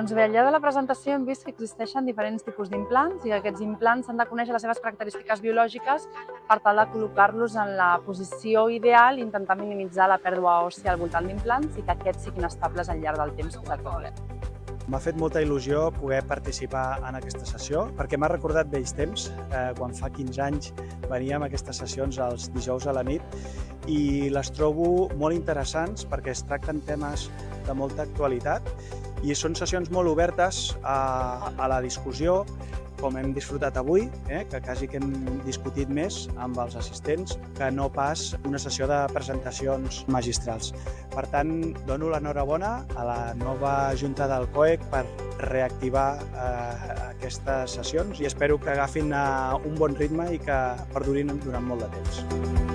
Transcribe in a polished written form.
Doncs bé, al llarg de la presentació hem vist que existeixen diferents tipus d'implants i que aquests implants han de conèixer les seves característiques biològiques per tal de col·locar-los en la posició ideal i intentar minimitzar la pèrdua òssia al voltant d'implants i que aquests siguin estables al llarg del temps, que és el que volem. M'ha fet molta il·lusió poder participar en aquesta sessió perquè m'ha recordat vells temps, quan fa 15 anys veníem a aquestes sessions els dijous a la nit i les trobo molt interessants perquè es tracten temes de molta actualitat i són sessions molt obertes a la discussió, com hem disfrutat avui, que quasi que hem discutit més amb els assistents que no pas una sessió de presentacions magistrals. Per tant, dono l'enhorabona a la nova Junta del COEC per reactivar aquestes sessions i espero que agafin un bon ritme i que perdurin durant molt de temps.